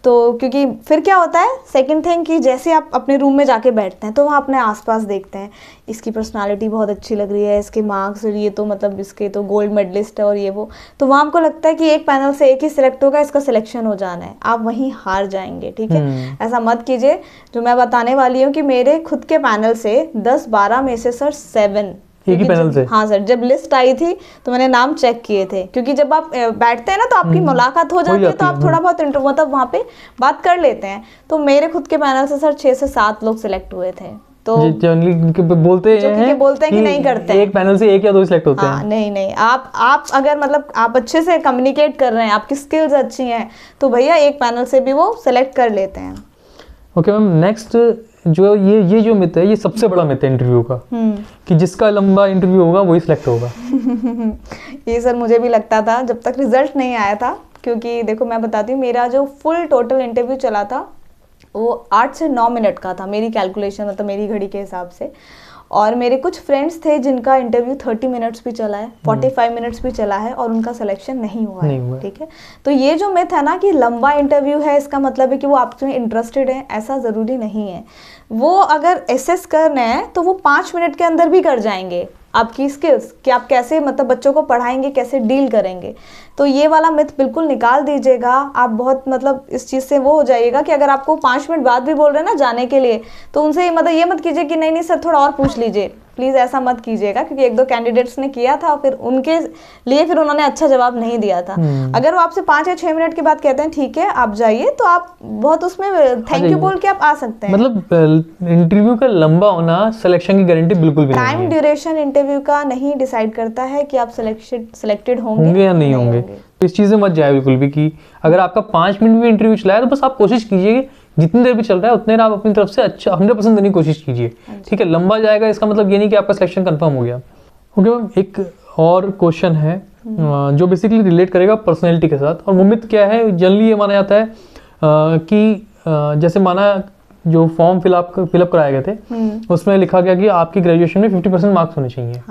तो क्योंकि फिर क्या होता है, सेकंड थिंग कि जैसे आप अपने रूम में जाके बैठते हैं तो वहाँ अपने आसपास देखते हैं, इसकी पर्सनालिटी बहुत अच्छी लग रही है, इसके मार्क्स और ये तो मतलब इसके तो गोल्ड मेडलिस्ट है और ये वो, तो वहाँ आपको लगता है कि एक पैनल से एक ही सिलेक्ट होगा, इसका सिलेक्शन हो जाना है, आप वहीं हार जाएंगे। ठीक है, ऐसा मत कीजिए। जो मैं बताने वाली हूँ कि मेरे खुद के पैनल से 10-12 में से सर 7 एक ही पैनल से। हाँ सर, जब लिस्ट आई थी तो मैंने नाम चेक किए थे, क्योंकि जब आप बैठते हैं ना तो आपकी मुलाकात हो जाती है, तो आप थोड़ा बहुत मतलब वहाँ पे बात कर लेते हैं। तो मेरे खुद के पैनल से सर 6 से 7 लोग सिलेक्ट हुए थे। तो जनरली बोलते हैं कि नहीं करते हैं, एक पैनल से 1 या 2 सिलेक्ट होते हैं। नहीं, आप अगर मतलब आप अच्छे से कम्युनिकेट कर रहे हैं, आपकी स्किल्स अच्छी हैं, तो भैया एक पैनल से भी वो सिलेक्ट कर लेते हैं। ओके मैम, नेक्स्ट जो ये जो मिथ है, ये सबसे बड़ा मिथ है इंटरव्यू का, कि जिसका लंबा इंटरव्यू होगा वही सिलेक्ट होगा। ये सर मुझे भी लगता था जब तक रिजल्ट नहीं आया था, क्योंकि देखो मैं बताती हूँ, मेरा जो फुल टोटल इंटरव्यू चला था वो 8 से 9 मिनट का था, मेरी कैलकुलेशन मतलब मेरी घड़ी के हिसाब से। और मेरे कुछ फ्रेंड्स थे जिनका इंटरव्यू 30 मिनट्स भी चला है, 45 मिनट्स भी चला है, और उनका सिलेक्शन नहीं हुआ है। ठीक है, तो ये जो मिथ है ना कि लंबा इंटरव्यू है इसका मतलब है कि वो आपसे इंटरेस्टेड है, ऐसा ज़रूरी नहीं है। वो अगर एसेस करना है तो वो 5 मिनट के अंदर भी कर जाएंगे आपकी स्किल्स, कि आप कैसे मतलब बच्चों को पढ़ाएंगे, कैसे डील करेंगे। तो ये वाला मिथ बिल्कुल निकाल दीजिएगा। आप बहुत मतलब इस चीज़ से वो हो जाइएगा कि अगर आपको 5 मिनट बाद भी बोल रहे हैं ना जाने के लिए, तो उनसे मतलब ये मत कीजिए कि नहीं सर थोड़ा और पूछ लीजिए, प्लीज़ ऐसा मत कीजिएगा, क्योंकि 1-2 कैंडिडेट्स ने किया था, फिर उनके लिए फिर उन्होंने अच्छा जवाब नहीं दिया था। अगर वो आपसे 5 या 6 मिनट के बाद कहते हैं ठीक है आप जाइए, तो आप बहुत उसमें थैंक यू बोल के आप आ सकते हैं। मतलब इंटरव्यू का लंबा होना सिलेक्शन की गारंटी बिल्कुल भी नहीं है। टाइम ड्यूरेशन इंटरव्यू का नहीं डिसाइड करता है कि आप सिलेक्टेड होंगे या नहीं होंगे। इस चीज़ में मत जाए बिल्कुल भी, कि अगर आपका 5 मिनट में इंटरव्यू चला है तो बस आप कोशिश कीजिए जितनी देर भी चल रहा है उतने देर आप अपनी तरफ से अच्छा 100% देने की कोशिश कीजिए। ठीक है, लंबा जाएगा इसका मतलब ये नहीं कि आपका सिलेक्शन कंफर्म हो गया। ओके मैम, एक और क्वेश्चन है जो बेसिकली रिलेट करेगा पर्सनैलिटी के साथ। और वो मिथ क्या है, जनरली ये माना जाता है कि जैसे माना जो फॉर्म फिलअप कराए गए थे उसमें लिखा गया कि आपकी ग्रेजुएशन में 50% मार्क्स होने चाहिए।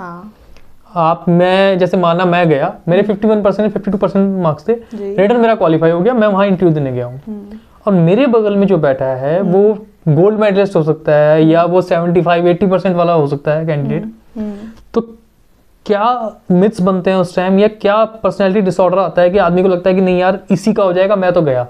मैं जैसे माना मैं गया, मेरे 51% 52% मार्क्स थे, रिटर्न मेरा क्वालिफाई हो गया, मैं वहाँ इंटरव्यू देने गया हूँ, और मेरे बगल में जो बैठा है वो गोल्ड मेडलिस्ट हो सकता है या वो 75-80% वाला हो सकता है कैंडिडेट। तो क्या मिथ्स बनते हैं उस टाइम, या क्या पर्सनैलिटी डिसऑर्डर आता है कि आदमी को लगता है कि नहीं यार इसी का हो जाएगा, मैं तो गया।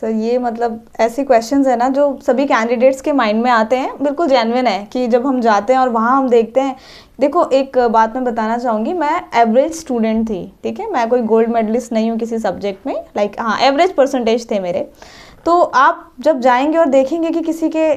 सर ये मतलब ऐसे क्वेश्चंस है ना जो सभी कैंडिडेट्स के माइंड में आते हैं, बिल्कुल जेन्युइन है कि जब हम जाते हैं और वहाँ हम देखते हैं। देखो एक बात मैं बताना चाहूँगी, मैं एवरेज स्टूडेंट थी, ठीक है, मैं कोई गोल्ड मेडलिस्ट नहीं हूँ किसी सब्जेक्ट में, लाइक हाँ एवरेज परसेंटेज थे मेरे। तो आप जब जाएंगे और देखेंगे कि किसी के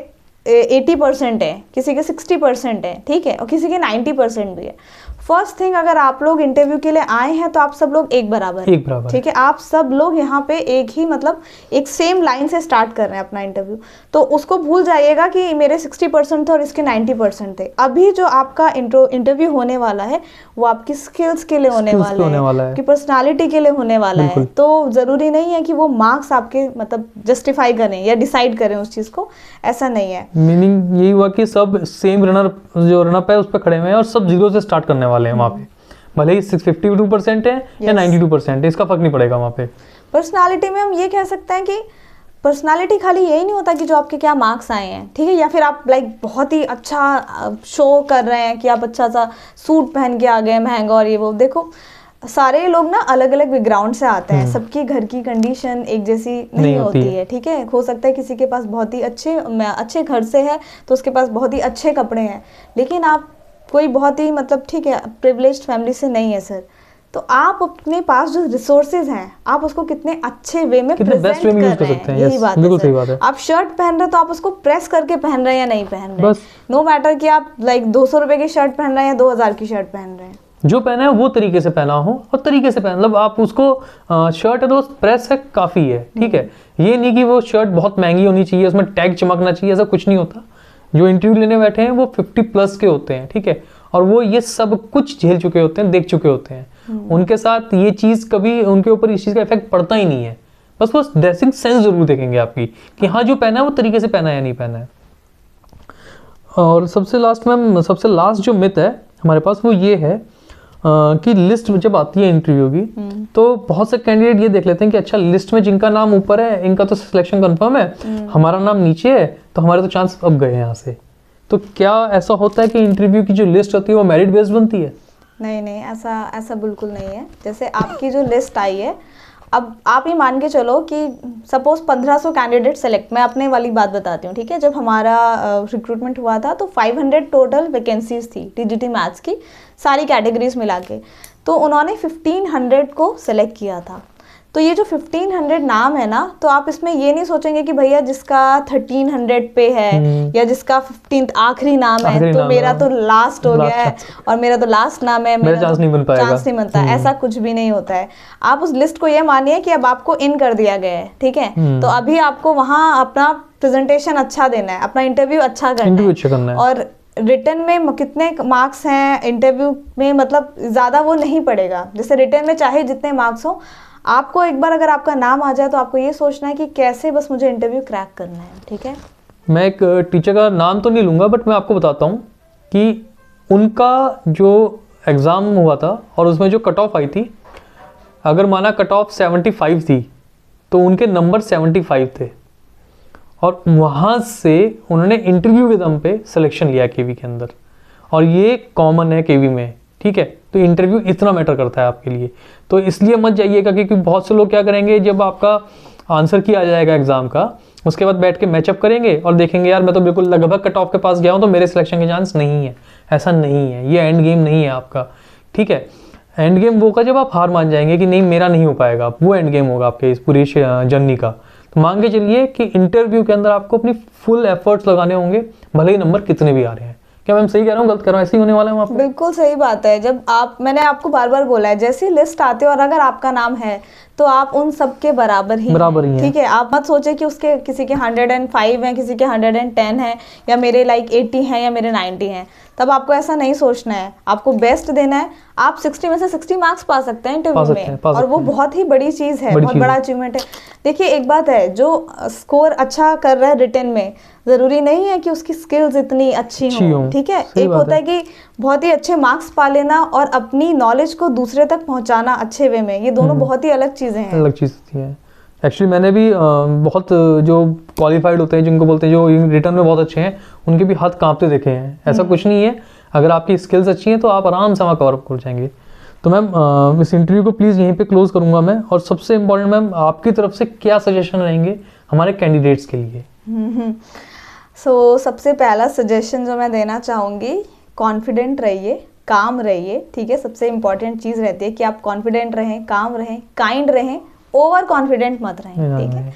80% है, किसी के 60% है, ठीक है, और किसी के 90% भी है। फर्स्ट थिंग, अगर आप लोग इंटरव्यू के लिए आए हैं तो आप सब लोग एक बराबर हैं, ठीक है, आप सब लोग यहाँ पे एक ही मतलब एक सेम लाइन से स्टार्ट कर रहे हैं अपना इंटरव्यू। तो उसको भूल जाइएगा कि मेरे 60% थे और इसके 90% थे। अभी जो आपका इंटरव्यू होने वाला है वो आपकी स्किल्स के लिए होने वाला है, आपकी पर्सनालिटी के लिए होने वाला है। तो ज़रूरी नहीं है कि वो मार्क्स आपके मतलब जस्टिफाई करें या डिसाइड करें उस चीज़ को, ऐसा नहीं है। मीनिंग यही हुआ कि सब सेम रनअप है उस पर खड़े हुए हैं और सब जीरो से स्टार्ट करने वाले हैं वहाँ पे, भले ही 52% है या 92% है, इसका फर्क नहीं पड़ेगा वहाँ पे। पर्सनालिटी में हम ये कह सकते हैं कि पर्सनालिटी खाली यही नहीं होता कि जो आपके क्या मार्क्स आए हैं, ठीक है, या फिर आप लाइक बहुत ही अच्छा शो कर रहे हैं कि आप अच्छा सा सूट पहन के आ गए महंगा और ये वो। देखो सारे लोग ना अलग अलग बैकग्राउंड से आते हैं, सबकी घर की कंडीशन एक जैसी नहीं होती है, ठीक है। हो सकता है किसी के पास बहुत ही अच्छे घर से है तो उसके पास बहुत ही अच्छे कपड़े हैं, लेकिन आप कोई बहुत ही मतलब ठीक है प्रिविलेज्ड फैमिली से नहीं है सर, तो आप अपने पास जो रिसोर्सेज हैं आप उसको कितने अच्छे वे में प्रेजेंट कर सकते हैं, यही बात है सर। आप शर्ट पहन रहे हैं तो आप उसको प्रेस करके पहन रहे हैं या नहीं पहन रहे हैं, नो मैटर कि आप लाइक 200 रुपए की शर्ट पहन रहे हैं या 2000 की शर्ट पहन रहे हैं, जो पहना है वो तरीके से पहना हो और तरीके से पहन, मतलब आप उसको शर्ट है तो प्रेस है काफ़ी है, ठीक है। ये नहीं कि वो शर्ट बहुत महंगी होनी चाहिए, उसमें टैग चमकना चाहिए, ऐसा कुछ नहीं होता। जो इंटरव्यू लेने बैठे हैं वो 50+ के होते हैं, ठीक है, और वो ये सब कुछ झेल चुके होते हैं, देख चुके होते हैं। उनके साथ ये चीज़ कभी उनके ऊपर इस चीज़ का इफेक्ट पड़ता ही नहीं है, बस वो ड्रेसिंग सेंस जरूर देखेंगे आपकी कि हाँ जो पहना है वो तरीके से पहना है या नहीं पहना है। और सबसे लास्ट जो मिथ है हमारे पास वो ये है कि लिस्ट जब आती है इंटरव्यू की तो बहुत से कैंडिडेट ये देख लेते हैं कि अच्छा लिस्ट में जिनका नाम ऊपर है इनका तो सिलेक्शन कंफर्म है, हमारा नाम नीचे है तो हमारे तो चांस अब गए यहाँ से। तो क्या ऐसा होता है कि इंटरव्यू की जो लिस्ट होती है वो मेरिट बेस्ड बनती है? नहीं नहीं, ऐसा बिल्कुल नहीं है। जैसे आपकी जो लिस्ट आई है, अब आप ये मान के चलो कि सपोज 1500 कैंडिडेट सेलेक्ट, मैं अपने वाली बात बताती हूँ, ठीक है। जब हमारा रिक्रूटमेंट हुआ था तो 500 टोटल वैकेंसीज थी टीजीटी मैथ्स की, सारी कैटेगरीज मिला के। तो उन्होंने 1500 को सेलेक्ट किया था। तो ये जो 1500 नाम है ना, तो आप इसमें ये नहीं सोचेंगे कि भैया जिसका 1300 पे है या जिसका 15th आखिरी नाम है तो मेरा तो लास्ट हो गया है और मेरा तो लास्ट नाम है, मेरा चांस नहीं बनता। ऐसा कुछ भी नहीं होता है। आप उस लिस्ट को ये मानिए कि अब आपको इन कर दिया गया है, ठीक है। तो अभी आपको वहाँ अपना प्रेजेंटेशन अच्छा देना है, अपना इंटरव्यू अच्छा करना है। और रिटर्न में कितने मार्क्स हैं इंटरव्यू में, मतलब ज़्यादा वो नहीं पड़ेगा। जैसे रिटर्न में चाहे जितने मार्क्स हो, आपको एक बार अगर आपका नाम आ जाए तो आपको ये सोचना है कि कैसे बस मुझे इंटरव्यू क्रैक करना है, ठीक है। मैं एक टीचर का नाम तो नहीं लूँगा बट मैं आपको बताता हूँ कि उनका जो एग्ज़ाम हुआ था और उसमें जो कट ऑफ आई थी, अगर माना कट ऑफ 75 थी तो उनके नंबर 75 थे और वहाँ से उन्होंने इंटरव्यू के दम पे सिलेक्शन लिया केवी के अंदर। और ये कॉमन है केवी में, ठीक है। तो इंटरव्यू इतना मैटर करता है आपके लिए, तो इसलिए मत जाइएगा क्योंकि बहुत से लोग क्या करेंगे, जब आपका आंसर किया जाएगा एग्जाम का उसके बाद बैठ के मैचअप करेंगे और देखेंगे यार मैं तो बिल्कुल लगभग कट ऑफ के पास गया हूँ तो मेरे सिलेक्शन के चांस नहीं है। ऐसा नहीं है, ये एंड गेम नहीं है आपका, ठीक है। एंड गेम वो का जब आप हार मान जाएंगे कि नहीं मेरा नहीं हो पाएगा, वो एंड गेम होगा आपके इस पूरी जर्नी का। तो मान के चलिए कि इंटरव्यू के अंदर आपको अपनी फुल एफर्ट्स लगाने होंगे, भले ही नंबर कितने भी आ रहे हैं। क्या मैम सही कह रहा हूँ, गलत कर रहा हूँ? ऐसे ही होने वाला है वहाँ पे? बिल्कुल सही बात है। जब मैंने आपको बार बार बोला है, जैसी लिस्ट आती है और अगर आपका नाम है तो आप उन सब के बराबर ही हैं, ठीक है। आप मत सोचे कि उसके किसी के 105 हैं, किसी के 110 हैं, या मेरे लाइक 80 हैं या मेरे 90 हैं। तब आपको ऐसा नहीं सोचना है, आपको बेस्ट देना है। आप 60 में से 60 मार्क्स पा सकते हैं इंटरव्यू में, और वो बहुत ही बड़ी चीज़ है, बहुत बड़ा अचीवमेंट है। देखिए एक बात है, जो स्कोर अच्छा कर रहा है रिटन में, ज़रूरी नहीं है कि उसकी स्किल्स इतनी अच्छी हो, ठीक है। एक होता है कि बहुत ही अच्छे मार्क्स पा लेना और अपनी नॉलेज को दूसरे तक पहुंचाना अच्छे वे में, ये दोनों बहुत ही अलग चीज़ें हैं। अलग चीज़ है। एक्चुअली मैंने भी बहुत जो क्वालिफाइड होते हैं, जिनको बोलते हैं जो रिटर्न में बहुत अच्छे हैं, उनके भी हाथ कांपते देखे हैं। ऐसा कुछ नहीं है, अगर आपकी स्किल्स अच्छी हैं तो आप आराम से वहाँ कवर अप कर जाएंगे। तो मैम इस इंटरव्यू को प्लीज़ यहीं पे क्लोज करूँगा मैं। और सबसे इम्पोर्टेंट मैम, आपकी तरफ से क्या सजेशन रहेंगे हमारे कैंडिडेट्स के लिए? सबसे पहला सजेशन जो मैं देना चाहूँगी, कॉन्फिडेंट रहिए, काम रहिए, ठीक है। सबसे इम्पॉर्टेंट चीज़ रहती है कि आप कॉन्फिडेंट रहें, काम रहें, काइंड रहें, ओवर कॉन्फिडेंट मत रहें, ठीक है।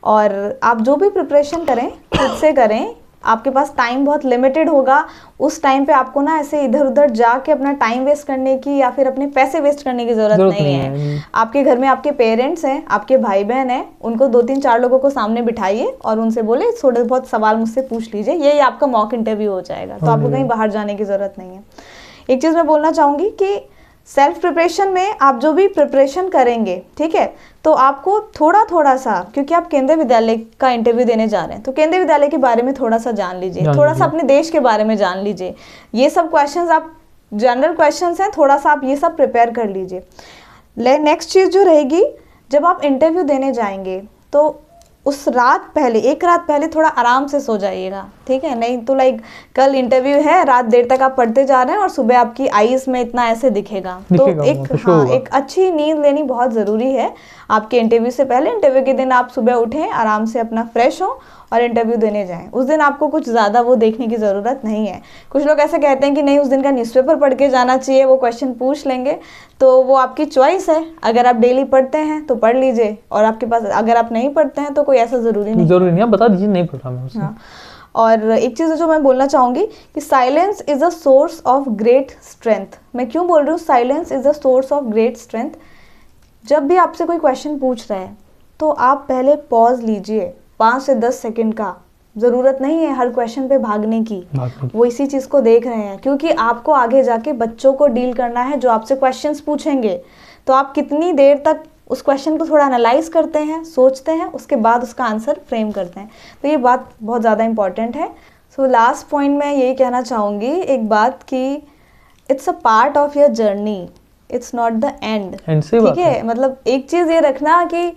और आप जो भी प्रिपरेशन करें खुद से करें। आपके पास टाइम बहुत लिमिटेड होगा, उस टाइम पे आपको ना ऐसे इधर उधर जाके अपना टाइम वेस्ट करने की या फिर अपने पैसे वेस्ट करने की ज़रूरत नहीं है। आपके घर में आपके पेरेंट्स हैं, आपके भाई बहन हैं, उनको 2-3-4 लोगों को सामने बिठाइए और उनसे बोले थोड़े बहुत सवाल मुझसे पूछ लीजिए, यही आपका मॉक इंटरव्यू हो जाएगा। तो आपको कहीं बाहर जाने की ज़रूरत नहीं है। एक चीज़ मैं बोलना चाहूँगी कि सेल्फ प्रिपरेशन में आप जो भी प्रिपरेशन करेंगे, ठीक है, तो आपको थोड़ा सा, क्योंकि आप केंद्रीय विद्यालय का इंटरव्यू देने जा रहे हैं, तो केंद्रीय विद्यालय के बारे में थोड़ा सा जान लीजिए, थोड़ा सा अपने देश के बारे में जान लीजिए। ये सब क्वेश्चंस आप जनरल क्वेश्चंस हैं, थोड़ा सा आप ये सब प्रिपेयर कर लीजिए। नेक्स्ट चीज़ जो रहेगी, जब आप इंटरव्यू देने जाएंगे तो उस रात पहले, एक रात पहले थोड़ा आराम से सो जाइएगा, ठीक है। नहीं तो लाइक कल इंटरव्यू है, रात देर तक आप पढ़ते जा रहे हैं और सुबह आपकी आईज में इतना ऐसे दिखेगा। तो एक अच्छी नींद लेनी बहुत ज़रूरी है आपके इंटरव्यू से पहले। इंटरव्यू के दिन आप सुबह उठें, आराम से अपना फ्रेश हो और इंटरव्यू देने जाएं। उस दिन आपको कुछ ज़्यादा वो देखने की ज़रूरत नहीं है। कुछ लोग ऐसे कहते हैं कि नहीं, उस दिन का न्यूज़पेपर पढ़ के जाना चाहिए, वो क्वेश्चन पूछ लेंगे। तो वो आपकी चॉइस है, अगर आप डेली पढ़ते हैं तो पढ़ लीजिए, और आपके पास अगर आप नहीं पढ़ते हैं तो कोई ऐसा ज़रूरी नहीं, आप बता दीजिए नहीं पढ़ रहा मैं। हाँ, और एक चीज़ जो मैं बोलना चाहूँगी कि silence is a source of great strength. मैं क्यों बोल रही हूँ silence is a source of great strength? जब भी आपसे कोई क्वेश्चन पूछ रहा है तो आप पहले पॉज लीजिए 5 से 10 सेकंड का। ज़रूरत नहीं है हर क्वेश्चन पे भागने की। वो इसी चीज़ को देख रहे हैं क्योंकि आपको आगे जाके बच्चों को डील करना है जो आपसे क्वेश्चंस पूछेंगे। तो आप कितनी देर तक उस क्वेश्चन को थोड़ा एनालाइज करते हैं, सोचते हैं, उसके बाद उसका आंसर फ्रेम करते हैं। तो ये बात बहुत ज़्यादा इंपॉर्टेंट है। सो लास्ट पॉइंट मैं यही कहना चाहूँगी एक बात कि it's a part of your journey, it's not the end. से ठीक है, मतलब एक चीज़ ये रखना कि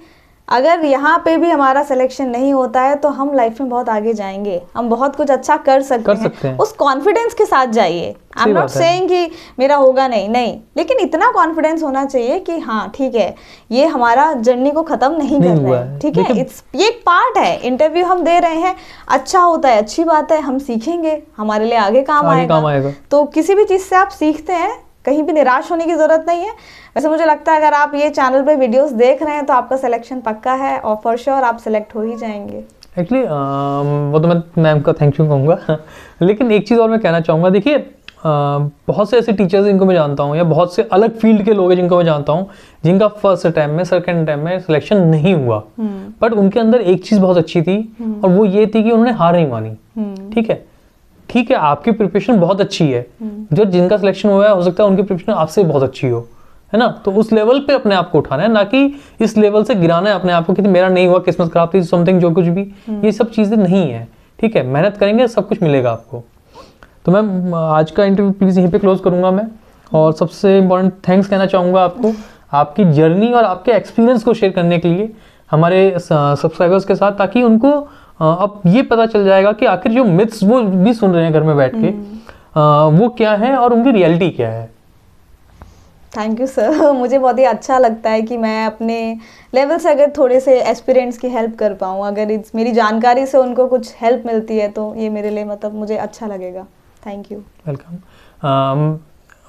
अगर यहाँ पे भी हमारा सिलेक्शन नहीं होता है तो हम लाइफ में बहुत आगे जाएंगे, हम बहुत कुछ अच्छा कर सकते हैं। उस कॉन्फिडेंस के साथ जाइए। आई एम नॉट सेइंग कि मेरा होगा नहीं, लेकिन इतना कॉन्फिडेंस होना चाहिए कि हाँ ठीक है, ये हमारा जर्नी को खत्म नहीं कर रहा है। ठीक है, ये एक पार्ट है। इंटरव्यू हम दे रहे हैं, अच्छा होता है, अच्छी बात है, हम सीखेंगे, हमारे लिए आगे काम आएगा। तो किसी भी चीज़ से आप सीखते हैं, कहीं भी निराश होने की ज़रूरत नहीं है। वैसे मुझे लगता है अगर आप ये चैनल पे वीडियोस देख रहे हैं तो आपका सिलेक्शन पक्का है और फॉर श्योर आप सिलेक्ट हो ही जाएंगे। एक्चुअली वो तो मैं मैम का थैंक यू कहूँगा लेकिन एक चीज़ और मैं कहना चाहूँगा, देखिए बहुत से ऐसे टीचर्स जिनको मैं जानता हूँ या बहुत से अलग फील्ड के लोग हैं जिनको मैं जानता हूँ जिनका फर्स्ट टाइम में सेकेंड टाइम में सिलेक्शन नहीं हुआ, बट उनके अंदर एक चीज़ बहुत अच्छी थी और वो ये थी कि उन्होंने हार नहीं मानी। ठीक है, आपकी प्रिपरेशन बहुत अच्छी है, जो जिनका सिलेक्शन हुआ है हो सकता है उनकी प्रिपरेशन आपसे बहुत अच्छी हो, है ना। तो उस लेवल पे अपने आप को उठाना है, ना कि इस लेवल से गिराना है अपने आप को कि मेरा नहीं हुआ, किस्मत खराब थी, समथिंग जो कुछ भी, ये सब चीज़ें नहीं है। ठीक है, मेहनत करेंगे सब कुछ मिलेगा आपको। तो मैं आज का इंटरव्यू प्लीज़ यहीं पे क्लोज करूँगा मैं, और सबसे इम्पोर्टेंट थैंक्स कहना चाहूँगा आपको, आपकी जर्नी और आपके एक्सपीरियंस को शेयर करने के लिए हमारे सब्सक्राइबर्स के साथ, ताकि उनको अब ये पता चल जाएगा कि आखिर जो मिथ्स वो भी सुन रहे हैं घर में बैठ के वो क्या है और उनकी रियलिटी क्या है। थैंक यू सर, मुझे बहुत ही अच्छा लगता है कि मैं अपने लेवल से अगर थोड़े से एस्पिरेंट्स की हेल्प कर पाऊँ, अगर मेरी जानकारी से उनको कुछ हेल्प मिलती है तो ये मेरे लिए मतलब मुझे अच्छा लगेगा। Thank you. वेलकम।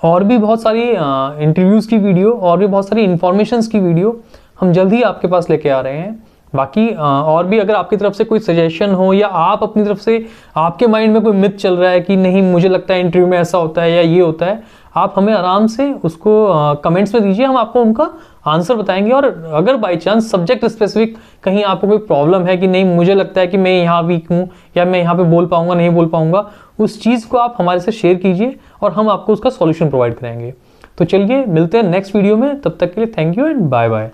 और भी बहुत सारी इंटरव्यूज़ की वीडियो और भी बहुत सारी इंफॉर्मेशंस की वीडियो हम जल्द ही आपके पास लेके आ रहे हैं। बाकी और भी अगर आपकी तरफ से कोई सजेशन हो या आप अपनी तरफ से आपके माइंड में कोई मिथ चल रहा है कि नहीं मुझे लगता है इंटरव्यू में ऐसा होता है या ये होता है, आप हमें आराम से उसको कमेंट्स में दीजिए, हम आपको उनका आंसर बताएंगे। और अगर बाई चांस सब्जेक्ट स्पेसिफिक कहीं आपको कोई प्रॉब्लम है कि नहीं मुझे लगता है कि मैं यहाँ वीक हूँ या मैं यहाँ पे बोल पाऊँगा नहीं बोल पाऊँगा, उस चीज़ को आप हमारे से शेयर कीजिए और हम आपको उसका सॉल्यूशन प्रोवाइड कराएंगे। तो चलिए मिलते हैं नेक्स्ट वीडियो में, तब तक के लिए thank you and bye bye.